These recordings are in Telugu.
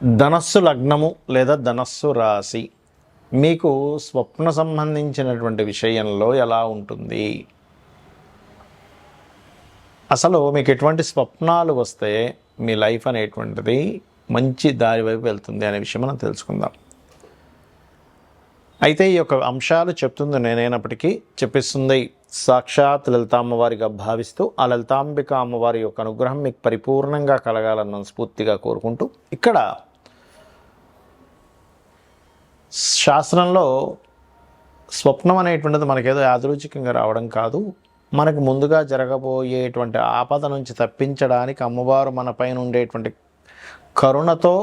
ధనస్సు లగ్నము లేదా ధనస్సు రాశి మీకు స్వప్న సంబంధించినటువంటి విషయంలో ఎలా ఉంటుంది? అసలు మీకు ఎటువంటి స్వప్నాలు వస్తే మీ లైఫ్ అనేటువంటిది మంచి దారి వైపు వెళ్తుంది అనే విషయం మనం తెలుసుకుందాం. అయితే ఈ యొక్క అంశాలు చెప్తుంది నేనైనప్పటికీ చెప్పిస్తుంది సాక్షాత్ లలిత అమ్మవారిగా భావిస్తూ ఆ లలితాంబిక అమ్మవారి యొక్క అనుగ్రహం మీకు పరిపూర్ణంగా కలగాలన్న స్ఫూర్తిగా కోరుకుంటూ, ఇక్కడ శాస్త్రంలో స్వప్నం అనేటువంటిది మనకేదో యాదృచ్ఛికంగా రావడం కాదు, మనకు ముందుగా జరగబోయేటువంటి ఆపద నుంచి తప్పించడానికి అమ్మవారు మన పైన ఉండేటువంటి కరుణతో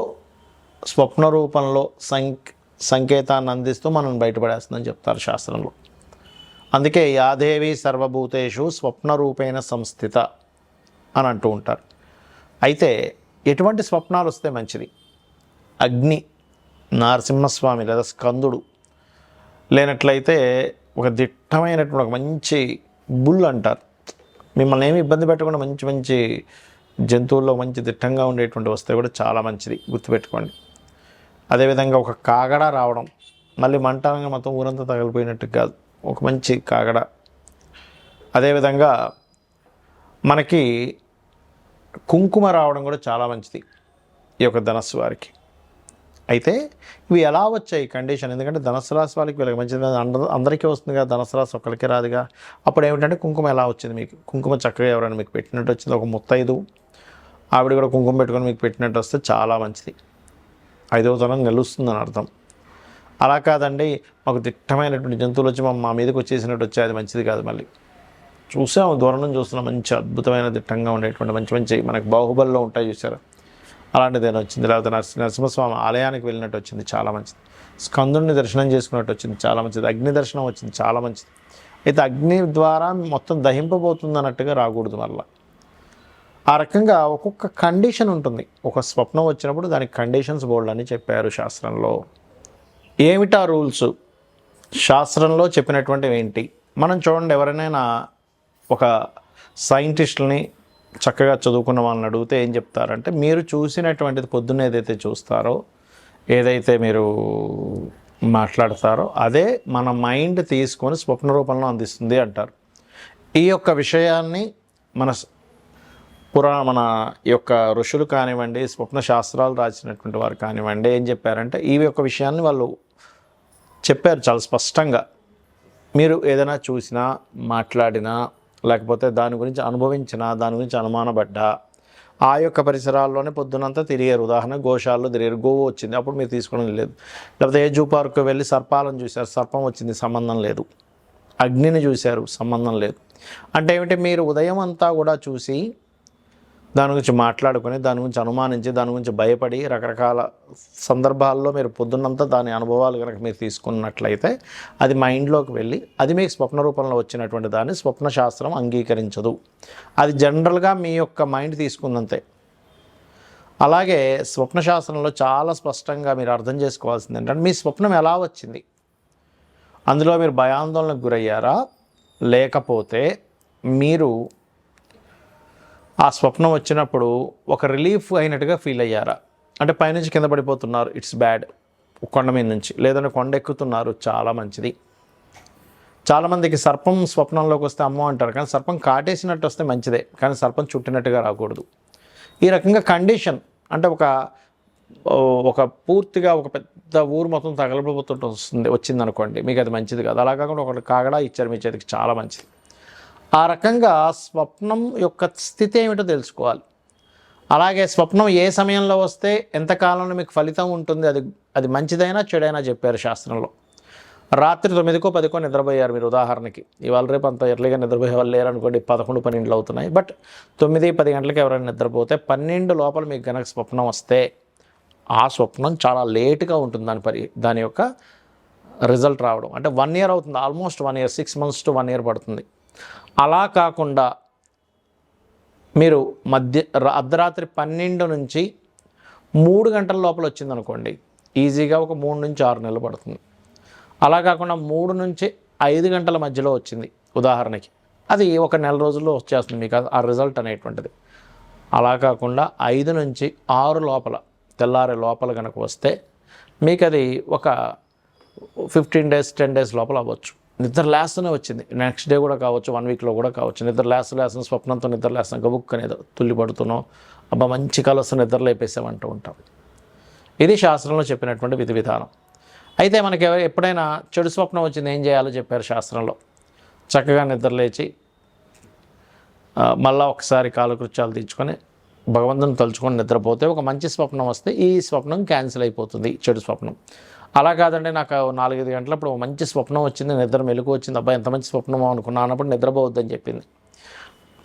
స్వప్న రూపంలో సంకేతాన్ని అందిస్తూ మనం బయటపడేస్తుందని చెప్తారు శాస్త్రంలో. అందుకే యాదేవి సర్వభూతేషు స్వప్న రూపేణ సంస్థిత అని అంటూ ఉంటారు. అయితే ఎటువంటి స్వప్నాలు వస్తే మంచిది? అగ్ని, నరసింహస్వామి లేదా స్కందుడు, లేనట్లయితే ఒక దిట్టమైనటువంటి ఒక మంచి బుల్ అంటారు. మిమ్మల్ని ఏమి ఇబ్బంది పెట్టకుండా మంచి మంచి జంతువుల్లో మంచి దిట్టంగా ఉండేటువంటి వస్తే కూడా చాలా మంచిది, గుర్తుపెట్టుకోండి. అదేవిధంగా ఒక కాగడ రావడం, మళ్ళీ మంటాలంగా మొత్తం ఊరంతా తగిలిపోయినట్టు కాదు, ఒక మంచి కాగడ. అదేవిధంగా మనకి కుంకుమ రావడం కూడా చాలా మంచిది ఈ యొక్క ధనస్సు వారికి. అయితే ఇవి ఎలా వచ్చాయి కండిషన్? ఎందుకంటే ధనస్సు రాశి వాళ్ళకి వీళ్ళకి మంచిది అందరికీ వస్తుంది కదా, ధనస్సు రాశి ఒక్కరికి రాదుగా. అప్పుడు ఏమిటంటే కుంకుమ ఎలా వచ్చింది మీకు? కుంకుమ చక్కగా ఎవరైనా మీకు పెట్టినట్టు వచ్చింది, ఒక ముత్తైదు ఆవిడ కూడా కుంకుమ పెట్టుకొని మీకు పెట్టినట్టు వస్తే చాలా మంచిది, 5వ తరం గెలుస్తుందని అర్థం. అలా కాదండి, మాకు దిట్టమైనటువంటి జంతువులు వచ్చి మా మీదకి వచ్చేసినట్టు వచ్చాయి, అది మంచిది కాదు. మళ్ళీ చూసాము, దూరం నుంచి చూస్తున్నాం, మంచి అద్భుతమైన దిట్టంగా ఉండేటువంటి మంచి మంచి మనకి బాహుబలిలో ఉంటాయి చూసారా, అలాంటిదేనా వచ్చింది. లేకపోతే నరసింహస్వామి ఆలయానికి వెళ్ళినట్టు వచ్చింది, చాలా మంచిది. స్కందుని దర్శనం చేసుకున్నట్టు వచ్చింది, చాలా మంచిది. అగ్ని దర్శనం వచ్చింది, చాలా మంచిది. అయితే అగ్ని ద్వారా మొత్తం దహింపబోతుంది అన్నట్టుగా రాకూడదు. మళ్ళీ ఆ రకంగా ఒక్కొక్క కండిషన్ ఉంటుంది. ఒక స్వప్నం వచ్చినప్పుడు దానికి కండిషన్స్ బోల్డ్ అని చెప్పారు శాస్త్రంలో. ఏమిటా రూల్స్? శాస్త్రంలో చెప్పినటువంటివి ఏంటి? మనం చూడండి, ఎవరైనా ఒక సైంటిస్టులని చక్కగా చదువుకున్న వాళ్ళని అడిగితే ఏం చెప్తారంటే, మీరు చూసినటువంటిది పొద్దున్న ఏదైతే చూస్తారో, ఏదైతే మీరు మాట్లాడతారో అదే మన మైండ్ తీసుకొని స్వప్న రూపంలో అందిస్తుంది అంటారు. ఈ యొక్క విషయాన్ని మన యొక్క ఋషులు కానివ్వండి, స్వప్న శాస్త్రాలు రాసినటువంటి వారు కానివ్వండి, ఏం చెప్పారంటే ఈ యొక్క విషయాన్ని వాళ్ళు చెప్పారు చాలా స్పష్టంగా. మీరు ఏదైనా చూసినా, మాట్లాడినా, లేకపోతే దాని గురించి అనుభవించినా, దాని గురించి అనుమానపడ్డా, ఆ యొక్క పరిసరాల్లోనే పొద్దునంతా తిరిగారు. ఉదాహరణ గోశాలలో తిరిగారు, గోవు వచ్చింది, అప్పుడు మీరు తీసుకోవడం లేదు. లేకపోతే ఏ జూ పార్కు వెళ్ళి సర్పాలను చూశారు, సర్పం వచ్చింది, సంబంధం లేదు. అగ్నిని చూశారు, సంబంధం లేదు. అంటే ఏమిటి? మీరు ఉదయం అంతా కూడా చూసి దాని గురించి మాట్లాడుకొని, దాని గురించి అనుమానించి, దాని గురించి భయపడి, రకరకాల సందర్భాల్లో మీరు పొద్దున్నంతా దాని అనుభవాలు కనుక మీరు తీసుకున్నట్లయితే అది మైండ్లోకి వెళ్ళి అది మీకు స్వప్న రూపంలో వచ్చినటువంటి దాన్ని స్వప్న శాస్త్రం అంగీకరించదు. అది జనరల్గా మీ యొక్క మైండ్ తీసుకుందంతే. అలాగే స్వప్న శాస్త్రంలో చాలా స్పష్టంగా మీరు అర్థం చేసుకోవాల్సింది ఏంటంటే, మీ స్వప్నం ఎలా వచ్చింది, అందులో మీరు భయాందోళనకు గురయ్యారా, లేకపోతే మీరు ఆ స్వప్నం వచ్చినప్పుడు ఒక రిలీఫ్ అయినట్టుగా ఫీల్ అయ్యారా? అంటే పైనుంచి కింద పడిపోతున్నారు, ఇట్స్ బ్యాడ్, కొండ మీద నుంచి, లేదంటే కొండ ఎక్కుతున్నారు, చాలా మంచిది. చాలామందికి సర్పం స్వప్నంలోకి వస్తే అమ్మో అంటారు, కానీ సర్పం కాటేసినట్టు వస్తే మంచిదే, కానీ సర్పం చుట్టినట్టుగా రాకూడదు. ఈ రకంగా కండిషన్ అంటే ఒక పూర్తిగా ఒక పెద్ద ఊరు మొత్తం తగలబడిపోతుంటే వచ్చిందనుకోండి, మీకు అది మంచిది కాదు. అలా కాకుండా ఒక కాగడా ఇచ్చారు మీ చేతికి, చాలా మంచిది. ఆ రకంగా స్వప్నం యొక్క స్థితి ఏమిటో తెలుసుకోవాలి. అలాగే స్వప్నం ఏ సమయంలో వస్తే ఎంతకాలంలో మీకు ఫలితం ఉంటుంది, అది మంచిదైనా చెడైనా చెప్పారు శాస్త్రంలో. రాత్రి 9కో 10కో నిద్రపోయారు మీరు, ఉదాహరణకి ఇవాళ రేపు అంత ఎర్లీగా నిద్రపోయే వాళ్ళు లేరనుకోండి, 11, 12 అవుతున్నాయి. బట్ 9, 10 గంటలకు ఎవరైనా నిద్రపోతే 12 లోపల మీకు కనుక స్వప్నం వస్తే ఆ స్వప్నం చాలా లేటుగా ఉంటుంది దాని యొక్క రిజల్ట్ రావడం. అంటే 1 year అవుతుంది, almost 1 year, 6 months to 1 year పడుతుంది. అలా కాకుండా మీరు అర్ధరాత్రి 12 నుంచి 3 గంటల లోపల వచ్చిందనుకోండి, ఈజీగా ఒక 3 నుంచి 6 నెలలు పడుతుంది. అలా కాకుండా 3 నుంచి 5 గంటల మధ్యలో వచ్చింది ఉదాహరణకి, అది ఒక నెల రోజుల్లో వచ్చేస్తుంది మీకు ఆ రిజల్ట్ అనేటువంటిది. అలా కాకుండా 5 నుంచి 6 లోపల తెల్లారే లోపల కనుక వస్తే మీకు అది ఒక 15 days 10 days లోపల అవ్వచ్చు. నిద్ర లేస్తూనే వచ్చింది, నెక్స్ట్ డే కూడా కావచ్చు, 1 weekలో కూడా కావచ్చు. నిద్ర లేస్తున్న స్వప్నంతో నిద్ర లేస్తున్న గబుక్కనేదో తుల్లి పడుతున్నాం, అబ్బా మంచి కల వస్తే నిద్ర లేపేసామంటూ ఉంటాం. ఇది శాస్త్రంలో చెప్పినటువంటి విధి విధానం. అయితే మనకి ఎప్పుడైనా చెడు స్వప్నం వచ్చింది ఏం చేయాలో చెప్పారు శాస్త్రంలో. చక్కగా నిద్ర లేచి మళ్ళీ ఒకసారి కాలకృత్యాలు తీర్చుకొని భగవంతుని తలుచుకొని నిద్రపోతే ఒక మంచి స్వప్నం వస్తే ఈ స్వప్నం క్యాన్సిల్ అయిపోతుంది, చెడు స్వప్నం. అలా కాదండి, నాకు 4-5 గంటలప్పుడు మంచి స్వప్నం వచ్చింది, నిద్ర మెలకు వచ్చింది, అబ్బాయి ఎంత మంచి స్వప్నమో అనుకున్నా అన్నప్పుడు నిద్రపోవద్దని చెప్పింది.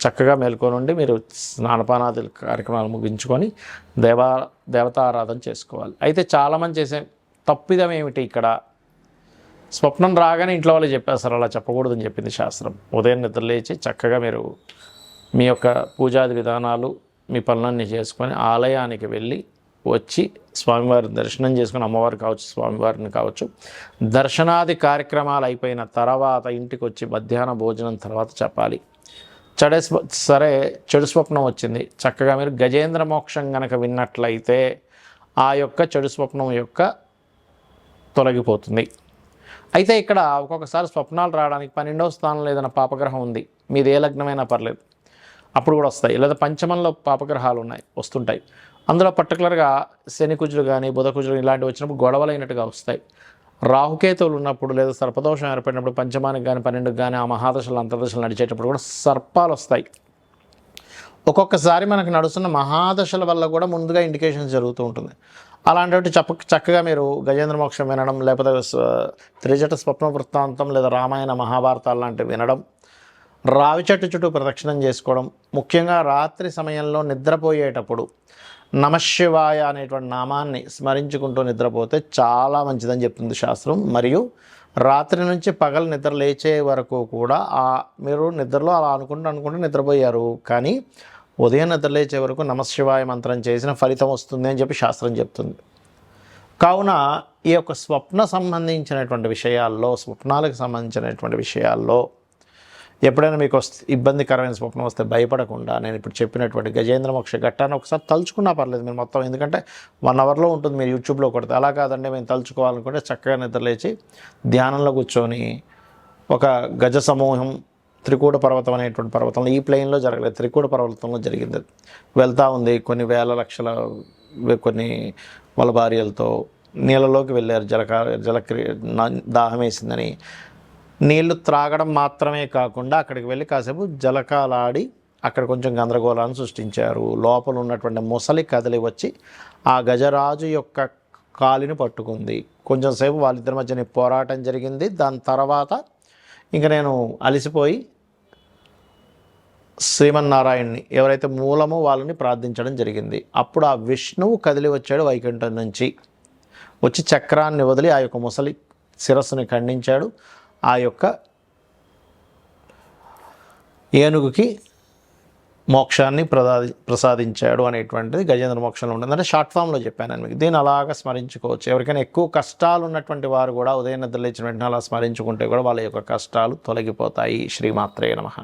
చక్కగా మేల్కొనుండి మీరు స్నానపానాది కార్యక్రమాలు ముగించుకొని దేవతారాధన చేసుకోవాలి. అయితే చాలామంది చేసే తప్పిదం ఏమిటి ఇక్కడ? స్వప్నం రాగానే ఇంట్లో వాళ్ళు చెప్పేస్తారు, అలా చెప్పకూడదని చెప్పింది శాస్త్రం. ఉదయం నిద్ర లేచి చక్కగా మీరు మీ యొక్క పూజాది విధానాలు మీ పనులన్నీ చేసుకొని ఆలయానికి వెళ్ళి వచ్చి స్వామివారిని దర్శనం చేసుకుని, అమ్మవారు కావచ్చు స్వామివారిని కావచ్చు, దర్శనాది కార్యక్రమాలు అయిపోయిన తర్వాత ఇంటికి వచ్చి మధ్యాహ్న భోజనం తర్వాత చెప్పాలి. సరే చెడు స్వప్నం వచ్చింది, చక్కగా మీరు గజేంద్ర మోక్షం కనుక విన్నట్లయితే ఆ యొక్క చెడు స్వప్నం యొక్క తొలగిపోతుంది. అయితే ఇక్కడ ఒక్కొక్కసారి స్వప్నాలు రావడానికి 12వ స్థానంలో ఏదైనా పాపగ్రహం ఉంది, మీది ఏ లగ్నమైనా పర్లేదు, అప్పుడు కూడా వస్తాయి. లేదా పంచమంలో పాపగ్రహాలు ఉన్నాయి, వస్తుంటాయి. అందులో పర్టికులర్గా శని కుజులు కానీ బుధ కుజులు ఇలాంటివి వచ్చినప్పుడు గొడవలైనట్టుగా వస్తాయి. రాహుకేతువులు ఉన్నప్పుడు లేదా సర్పదోషం ఏర్పడినప్పుడు పంచమానికి కానీ 12కి కానీ ఆ మహాదశలు అంతర్దశలు నడిచేటప్పుడు కూడా సర్పాలు వస్తాయి. ఒక్కొక్కసారి మనకు నడుస్తున్న మహాదశల వల్ల కూడా ముందుగా ఇండికేషన్స్ జరుగుతూ ఉంటుంది. అలాంటి చక్కగా మీరు గజేంద్ర మోక్షం వినడం, లేకపోతే త్రిజట స్వప్న వృత్తాంతం లేదా రామాయణ మహాభారతాలు లాంటివి వినడం, రావి చెట్టు చుట్టూ ప్రదక్షిణం చేసుకోవడం, ముఖ్యంగా రాత్రి సమయంలో నిద్రపోయేటప్పుడు నమశివాయ అనేటువంటి నామాన్ని స్మరించుకుంటూ నిద్రపోతే చాలా మంచిదని చెప్తుంది శాస్త్రం. మరియు రాత్రి నుంచి పగలు నిద్ర లేచే వరకు కూడా మీరు నిద్రలో అలా అనుకుంటూ నిద్రపోయారు, కానీ ఉదయం నిద్ర లేచే వరకు నమశివాయ మంత్రం చేసిన ఫలితం వస్తుంది అని చెప్పి శాస్త్రం చెప్తుంది. కావున ఈ యొక్క స్వప్న సంబంధించినటువంటి విషయాల్లో, స్వప్నాలకు సంబంధించినటువంటి విషయాల్లో ఎప్పుడైనా మీకు ఇబ్బందికరమైన స్వప్నం వస్తే భయపడకుండా నేను ఇప్పుడు చెప్పినటువంటి గజేంద్ర మోక్ష ఘట్టాన్ని ఒకసారి తలుచుకున్నా పర్లేదు మీరు మొత్తం, ఎందుకంటే 1 hourలో ఉంటుంది, మీరు యూట్యూబ్లో కొడితే. అలా కాదండి, మేము తలుచుకోవాలనుకుంటే చక్కగా నిద్రలేచి ధ్యానంలో కూర్చొని ఒక గజ సమూహం త్రికూట పర్వతం అనేటువంటి పర్వతంలో, ఈ ప్లేన్లో జరగలేదు, త్రికూట పర్వతంలో జరిగింది. వెళ్తూ ఉంది, కొన్ని వేల లక్షల కొన్ని వాళ్ళ భార్యలతో నీళ్ళలోకి వెళ్ళారు, దాహం వేసిందని. నీళ్లు త్రాగడం మాత్రమే కాకుండా అక్కడికి వెళ్ళి కాసేపు జలకాలాడి అక్కడ కొంచెం గందరగోళాన్ని సృష్టించారు. లోపల ఉన్నటువంటి ముసలి కదిలి వచ్చి ఆ గజరాజు యొక్క కాలిని పట్టుకుంది. కొంచెం సేపు వాళ్ళిద్దరి మధ్యన పోరాటం జరిగింది. దాని తర్వాత ఇంకా నేను అలసిపోయి శ్రీమన్నారాయణ్ణి ఎవరైతే మూలమో వాళ్ళని ప్రార్థించడం జరిగింది. అప్పుడు ఆ విష్ణువు కదిలి వచ్చాడు వైకుంఠం నుంచి, వచ్చి చక్రాన్ని వదిలి ఆ యొక్క ముసలి శిరస్సుని ఖండించాడు. ఆ యొక్క ఏనుగుకి మోక్షాన్ని ప్రసాదించాడు అనేటువంటిది గజేంద్ర మోక్షంలో ఉంటుంది. అంటే షార్ట్ ఫామ్లో చెప్పాను నేను మీకు. దీన్ని అలాగా స్మరించుకోవచ్చు. ఎవరికైనా ఎక్కువ కష్టాలు ఉన్నటువంటి వారు కూడా ఉదయం నిద్ర లేచిన వెంటనే అలా స్మరించుకుంటే కూడా వాళ్ళ యొక్క కష్టాలు తొలగిపోతాయి. శ్రీమాత్రే నమః.